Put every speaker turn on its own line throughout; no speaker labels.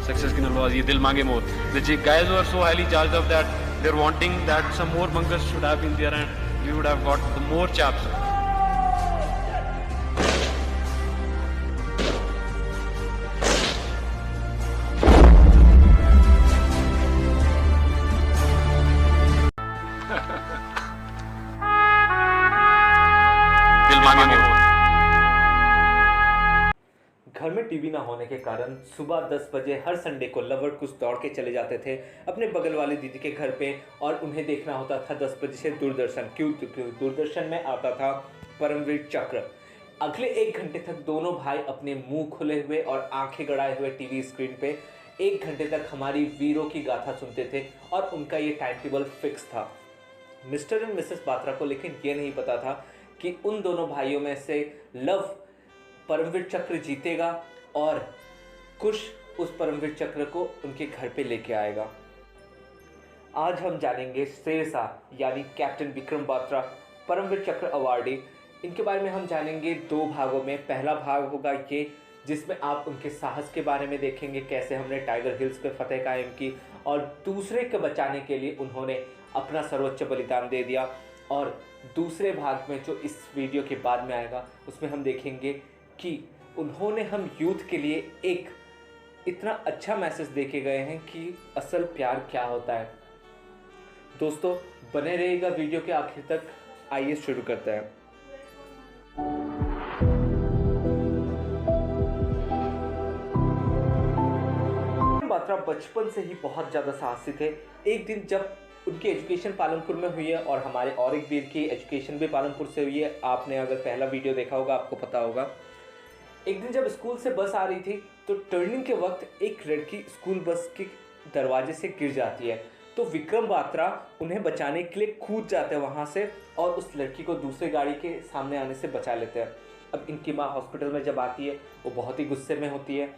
Success की नलवाज, ये दिल मांगे मोर. The guys were so highly charged of that. They're wanting that some more bunkers should have been there and we would have got the more chaps.
घर में TV ना होने के कारण सुबह 10 बजे हर संडे को लवर कुछ दौड़ के चले जाते थे अपने बगल वाली दीदी के घर पे, और उन्हें देखना होता था 10 बजे से दूरदर्शन. क्यों? दूरदर्शन में आता था परमवीर चक्र. अगले 1 घंटे तक दोनों भाई अपने मुंह खुले हुए और आंखें गड़ाए हुए टीवी स्क्रीन पे 1 घंटे तक हमारी वीरों की गाथा सुनते थे, और उनका ये टाइम टेबल फिक्स था. मिस्टर एंड मिसेस बात्रा को लेकिन ये नहीं पता था कि उन दोनों भाइयों में से लव परमवीर चक्र जीतेगा और कुश उस परमवीर चक्र को उनके घर पे लेके आएगा. आज हम जानेंगे शेरशाह यानी कैप्टन विक्रम बात्रा, परमवीर चक्र अवार्डी. इनके बारे में हम जानेंगे 2 भागों में. पहला भाग होगा ये जिसमें आप उनके साहस के बारे में देखेंगे, कैसे हमने टाइगर हिल्स पे फतेह कायम की और दूसरे को बचाने के लिए उन्होंने अपना सर्वोच्च बलिदान दे दिया. और दूसरे भाग में जो इस वीडियो के बाद में आएगा उसमें हम देखेंगे कि उन्होंने हम यूथ के लिए एक इतना अच्छा मैसेज दे के गए हैं कि असल प्यार क्या होता है. दोस्तों बने रहिएगा वीडियो के आखिर तक. आइए शुरू करते हैं. बात्रा बचपन से ही बहुत ज़्यादा साहसी थे. एक दिन जब उनकी एजुकेशन पालनपुर में हुई है और हमारे और एक वीर की एजुकेशन भी पालनपुर से हुई है, आपने अगर पहला वीडियो देखा होगा आपको पता होगा. एक दिन जब स्कूल से बस आ रही थी तो टर्निंग के वक्त एक लड़की स्कूल बस के दरवाजे से गिर जाती है, तो विक्रम बात्रा उन्हें बचाने के लिए कूद जाते हैं वहाँ से और उस लड़की को दूसरे गाड़ी के सामने आने से बचा लेते हैं. अब इनकी माँ हॉस्पिटल में जब आती है वो बहुत ही गुस्से में होती है,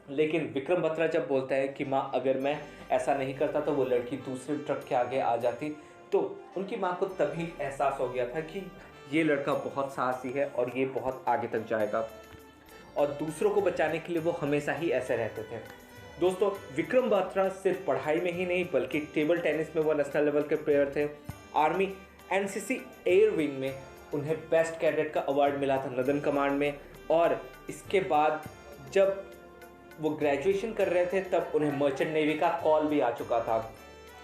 लेकिन विक्रम बात्रा जब बोलता है कि माँ अगर मैं ऐसा नहीं करता तो वो लड़की दूसरे ट्रक के आगे आ जाती, तो उनकी माँ को तभी एहसास हो गया था कि ये लड़का बहुत साहसी है और ये बहुत आगे तक जाएगा, और दूसरों को बचाने के लिए वो हमेशा ही ऐसे रहते थे. दोस्तों विक्रम बात्रा सिर्फ पढ़ाई में ही नहीं बल्कि टेबल टेनिस में वो नेशनल लेवल के प्लेयर थे. आर्मी एनसीसी एयर विंग में उन्हें बेस्ट कैडेट का अवार्ड मिला था नदन कमांड में, और इसके बाद जब वो ग्रेजुएशन कर रहे थे तब उन्हें मर्चेंट नेवी का कॉल भी आ चुका था.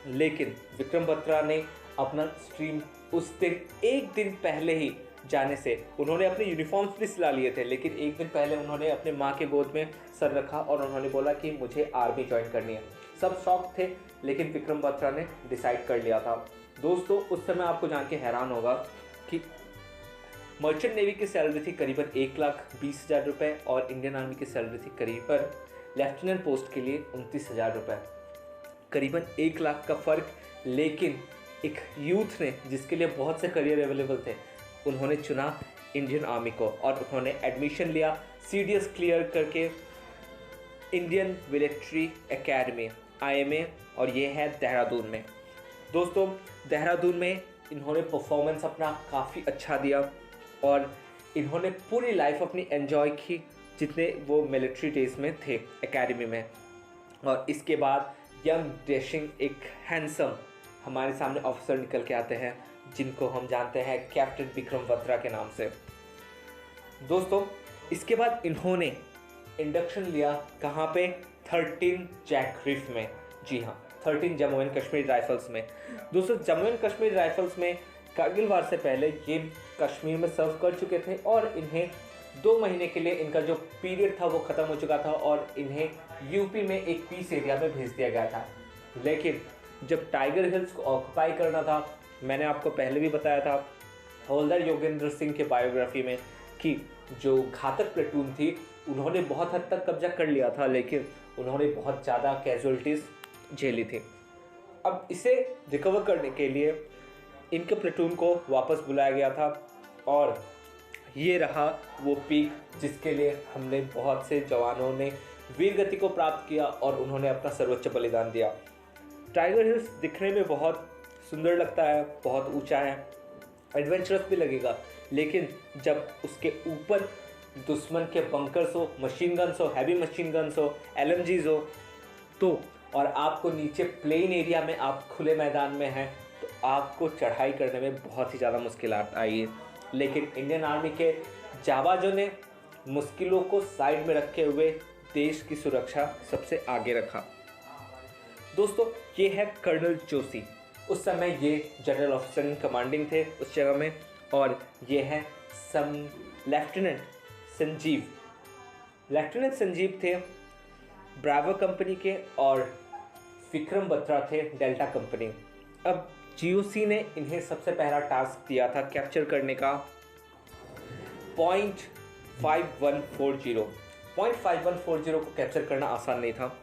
लेकिन विक्रम बात्रा ने अपना स्ट्रीम उस दिन 1 दिन पहले ही जाने से उन्होंने अपने यूनिफॉर्म्स भी सिला लिए थे, लेकिन 1 दिन पहले उन्होंने अपने माँ के गोद में सर रखा और उन्होंने बोला कि मुझे आर्मी ज्वाइन करनी है. सब शौक थे लेकिन विक्रम बात्रा ने डिसाइड कर लिया था. दोस्तों उस समय आपको जान के हैरान होगा कि मर्चेंट नेवी की सैलरी थी करीबन 1,20,000 रुपये और इंडियन आर्मी की सैलरी थी करीबन लेफ्टिनेंट पोस्ट के लिए 29,000 रुपये, करीबन 1 लाख का फ़र्क. लेकिन एक यूथ ने जिसके लिए बहुत से करियर अवेलेबल थे उन्होंने चुना इंडियन आर्मी को और उन्होंने एडमिशन लिया CDS क्लियर करके इंडियन मिलिट्री एकेडमी IMA, और ये है देहरादून में. दोस्तों देहरादून में इन्होंने परफॉर्मेंस अपना काफ़ी अच्छा दिया और इन्होंने पूरी लाइफ अपनी एंजॉय की जितने वो मिलिट्री डेज में थे एकेडमी में. और इसके बाद यंग डैशिंग एक हैंडसम हमारे सामने ऑफिसर निकल के आते हैं जिनको हम जानते हैं कैप्टन विक्रम बात्रा के नाम से. दोस्तों इसके बाद इन्होंने इंडक्शन लिया कहाँ पे? 13 जैक रिफ में. जी हाँ, 13 जम्मू एंड कश्मीर राइफल्स में. दोस्तों जम्मू एंड कश्मीर राइफल्स में कारगिल वार से पहले ये कश्मीर में सर्व कर चुके थे और इन्हें 2 महीने के लिए इनका जो पीरियड था वो ख़त्म हो चुका था और इन्हें यूपी में एक पीस एरिया में भेज दिया गया था. लेकिन जब टाइगर हिल्स को ऑक्युपाई करना था, मैंने आपको पहले भी बताया था हवलदार योगेंद्र सिंह के बायोग्राफी में कि जो घातक प्लेटून थी उन्होंने बहुत हद तक कब्जा कर लिया था, लेकिन उन्होंने बहुत ज़्यादा कैजुअलिटीज़ झेली थी. अब इसे रिकवर करने के लिए इनके प्लेटून को वापस बुलाया गया था और ये रहा वो पीक जिसके लिए हमने बहुत से जवानों ने वीर गति को प्राप्त किया और उन्होंने अपना सर्वोच्च बलिदान दिया. टाइगर हिल्स दिखने में बहुत सुंदर लगता है, बहुत ऊंचा है, एडवेंचरस भी लगेगा, लेकिन जब उसके ऊपर दुश्मन के बंकर्स हो, मशीन गन्स हो, हैवी मशीन गन्स हो, LMGs हो, तो और आपको नीचे प्लेन एरिया में आप खुले मैदान में हैं तो आपको चढ़ाई करने में बहुत ही ज़्यादा मुश्किलात आई है। लेकिन इंडियन आर्मी के जाबाजों ने मुश्किलों को साइड में रखे हुए देश की सुरक्षा सबसे आगे रखा। दोस्तों, ये है कर्नल जोशी। उस समय ये जनरल ऑफिसर इन कमांडिंग थे उस जगह में। और ये है लेफ्टिनेंट संजीव। लेफ्टिनेंट संजीव थे ब्रावो कंपनी के और विक्रम बत्रा थे डेल्टा कंपनी। अब जीओसी ने इन्हें सबसे पहला टास्क दिया था कैप्चर करने का .5140 को कैप्चर करना आसान नहीं था।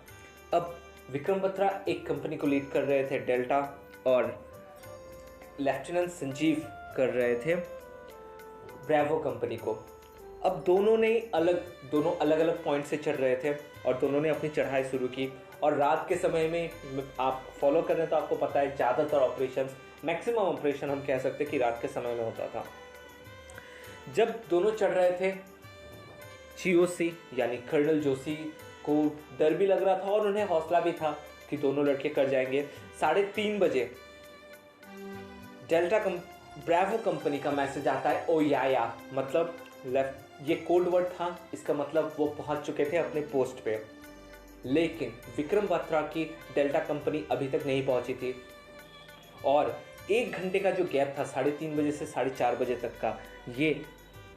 अब विक्रम बत्रा एक कंपनी को लीड कर रहे थे डेल्टा और लेफ्टिनेंट संजीव कर रहे थे ब्रावो कंपनी को। अब दोनों अलग अलग पॉइंट से चढ़ रहे थे और दोनों ने अपनी चढ़ाई शुरू की। और रात के समय में आप फॉलो कर रहे हैं तो आपको पता है ज़्यादातर ऑपरेशंस, मैक्सिमम ऑपरेशन हम कह सकते हैं कि रात के समय में होता था। जब दोनों चढ़ रहे थे, जीओसी यानी कर्नल जोशी को डर भी लग रहा था और उन्हें हौसला भी था कि दोनों लड़के कर जाएंगे। 3:30 बजे ब्रावो कंपनी का मैसेज आता है ओ या मतलब ये कोड वर्ड था। इसका मतलब वो पहुंच चुके थे अपने पोस्ट पे। लेकिन विक्रम बत्रा की डेल्टा कंपनी अभी तक नहीं पहुंची थी और 1 घंटे का जो गैप था 3:30 बजे से 4:30 बजे तक का, ये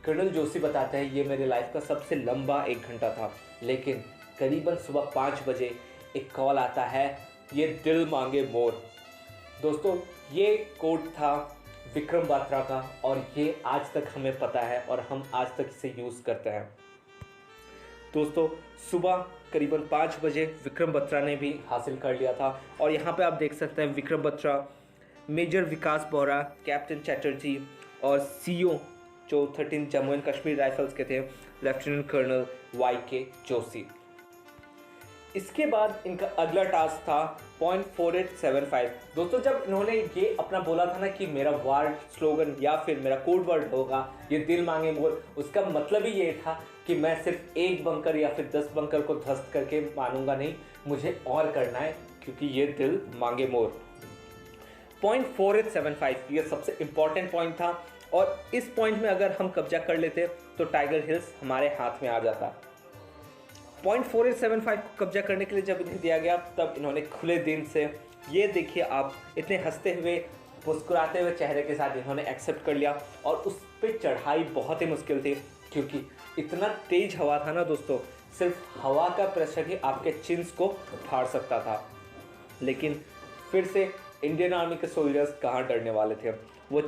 कर्नल जोशी बताते हैं ये मेरे लाइफ का सबसे लंबा 1 घंटा था। लेकिन करीबन सुबह 5 बजे एक कॉल आता है, ये दिल मांगे मोर। दोस्तों, ये कोड था विक्रम बत्रा का और ये आज तक हमें पता है और हम आज तक इसे यूज़ करते हैं। दोस्तों, सुबह करीबन 5 बजे विक्रम बत्रा ने भी हासिल कर लिया था। और यहाँ पे आप देख सकते हैं विक्रम बत्रा, मेजर विकास बोहरा, कैप्टन चैटर्जी और सीईओ जो 13 जम्मू एंड कश्मीर राइफल्स के थे लेफ्टिनेंट कर्नल YK जोशी। इसके बाद इनका अगला टास्क था .4875। दोस्तों, जब इन्होंने ये अपना बोला था ना कि मेरा वार स्लोगन या फिर मेरा कोड वर्ड होगा ये दिल मांगे मोर, उसका मतलब ही ये था कि मैं सिर्फ एक बंकर या फिर 10 बंकर को ध्वस्त करके मानूंगा नहीं, मुझे और करना है क्योंकि ये दिल मांगे मोर। .4875 ये सबसे इम्पॉर्टेंट पॉइंट था और इस पॉइंट में अगर हम कब्जा कर लेते तो टाइगर हिल्स हमारे हाथ में आ जाता। .4875 को कब्जा करने के लिए जब इन्हें दिया गया तब इन्होंने खुले दिन से, ये देखिए आप, इतने हंसते हुए मुस्कुराते हुए चेहरे के साथ इन्होंने एक्सेप्ट कर लिया। और उस पर चढ़ाई बहुत ही मुश्किल थी क्योंकि इतना तेज हवा था ना दोस्तों, सिर्फ हवा का प्रेशर ही आपके चिन्स को फाड़ सकता था। लेकिन फिर से इंडियन आर्मी के सोल्जर्स कहाँ डरने वाले थे, वो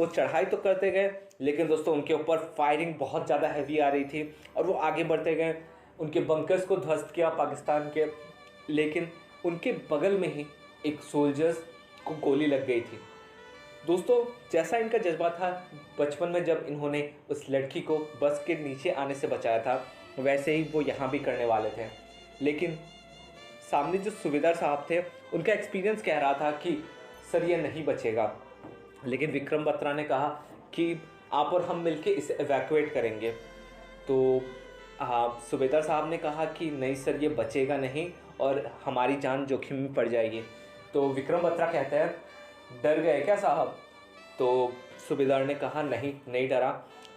चढ़ाई तो करते गए। लेकिन दोस्तों, उनके ऊपर फायरिंग बहुत ज़्यादा हैवी आ रही थी और वो आगे बढ़ते गए। उनके बंकर्स को ध्वस्त किया पाकिस्तान के, लेकिन उनके बगल में ही एक सोल्जर्स को गोली लग गई थी। दोस्तों, जैसा इनका जज्बा था बचपन में जब इन्होंने उस लड़की को बस के नीचे आने से बचाया था, वैसे ही वो यहाँ भी करने वाले थे। लेकिन सामने जो सूबेदार साहब थे उनका एक्सपीरियंस कह रहा था कि सर ये नहीं बचेगा। लेकिन विक्रम बत्रा ने कहा कि आप और हम मिलके इसे एवैक्यूएट करेंगे। तो सूबेदार साहब ने कहा कि नहीं सर, ये बचेगा नहीं और हमारी जान जोखिम में पड़ जाएगी। तो विक्रम बत्रा कहते हैं, डर गए क्या साहब? तो सूबेदार ने कहा नहीं डरा।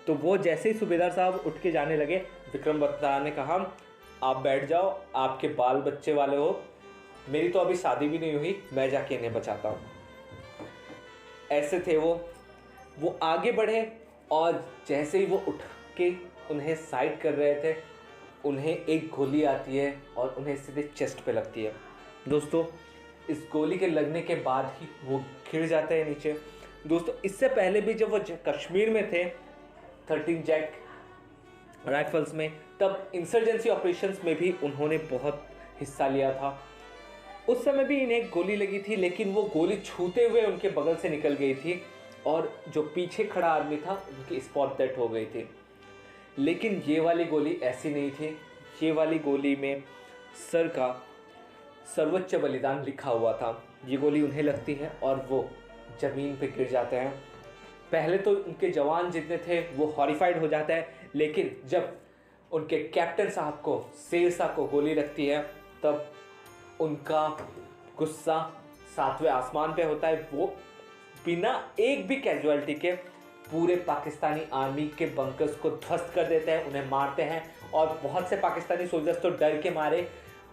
तो वो जैसे ही सूबेदार साहब उठ के जाने लगे, विक्रम बत्रा ने कहा आप बैठ जाओ, आपके बाल बच्चे वाले हो, मेरी तो अभी शादी भी नहीं हुई, मैं जाके इन्हें बचाता हूँ। ऐसे थे वो आगे बढ़े और जैसे ही वो उठ के उन्हें साइड कर रहे थे, उन्हें एक गोली आती है और उन्हें सीधे चेस्ट पे लगती है। दोस्तों, इस गोली के लगने के बाद ही वो गिर जाते हैं नीचे। दोस्तों, इससे पहले भी जब वो कश्मीर में थे 13 जैक राइफल्स में, तब इंसर्जेंसी ऑपरेशंस में भी उन्होंने बहुत हिस्सा लिया था। उस समय भी इन्हें गोली लगी थी, लेकिन वो गोली छूते हुए उनके बगल से निकल गई थी और जो पीछे खड़ा आदमी था उनकी स्पॉट डेड हो गई थी। लेकिन ये वाली गोली ऐसी नहीं थी। ये वाली गोली में सर का सर्वोच्च बलिदान लिखा हुआ था। ये गोली उन्हें लगती है और वो ज़मीन पे गिर जाते हैं। पहले तो उनके जवान जितने थे वो हॉरिफाइड हो जाते हैं, लेकिन जब उनके कैप्टन साहब को, शेर साहब को गोली लगती है, तब उनका गुस्सा 7वें आसमान पे होता है। वो बिना एक भी कैजुअलिटी के पूरे पाकिस्तानी आर्मी के बंकर्स को ध्वस्त कर देते हैं, उन्हें मारते हैं। और बहुत से पाकिस्तानी सोल्जर्स तो डर के मारे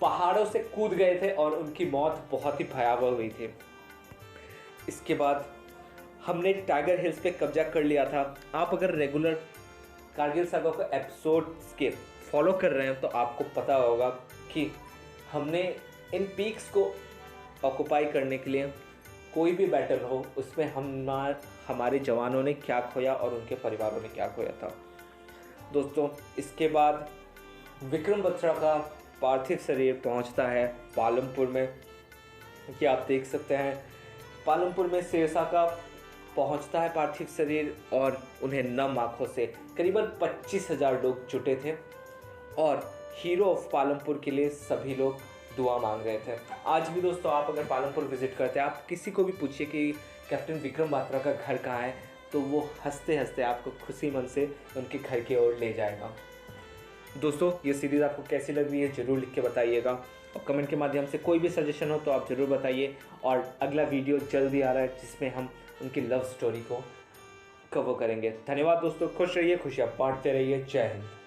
पहाड़ों से कूद गए थे और उनकी मौत बहुत ही भयावह हुई थी। इसके बाद हमने टाइगर हिल्स पे कब्जा कर लिया था। आप अगर रेगुलर कारगिल सागा को एपिसोड्स के फॉलो कर रहे हैं तो आपको पता होगा कि हमने इन पीक्स को ऑक्युपाई करने के लिए कोई भी बैटल हो उसमें हमारे जवानों ने क्या खोया और उनके परिवारों ने क्या खोया था। दोस्तों, इसके बाद विक्रम बत्रा का पार्थिव शरीर पहुंचता है पालमपुर में। कि आप देख सकते हैं पालमपुर में सिरसा का पहुंचता है पार्थिव शरीर और उन्हें नम आँखों से करीबन 25,000 लोग जुटे थे और हीरो ऑफ पालमपुर के लिए सभी लोग दुआ मांग रहे थे। आज भी दोस्तों आप अगर पालमपुर विज़िट करते हैं, आप किसी को भी पूछिए कि कैप्टन विक्रम बात्रा का घर कहाँ है, तो वो हंसते हंसते आपको खुशी मन से उनके घर की ओर ले जाएगा। दोस्तों, ये सीरीज़ आपको कैसी लग रही है ज़रूर लिख के बताइएगा और कमेंट के माध्यम से कोई भी सजेशन हो तो आप ज़रूर बताइए। और अगला वीडियो जल्दी आ रहा है जिसमें हम उनकी लव स्टोरी को कवर करेंगे। धन्यवाद दोस्तों, खुश रहिए, खुशियाँ बांटते रहिए। जय हिंद।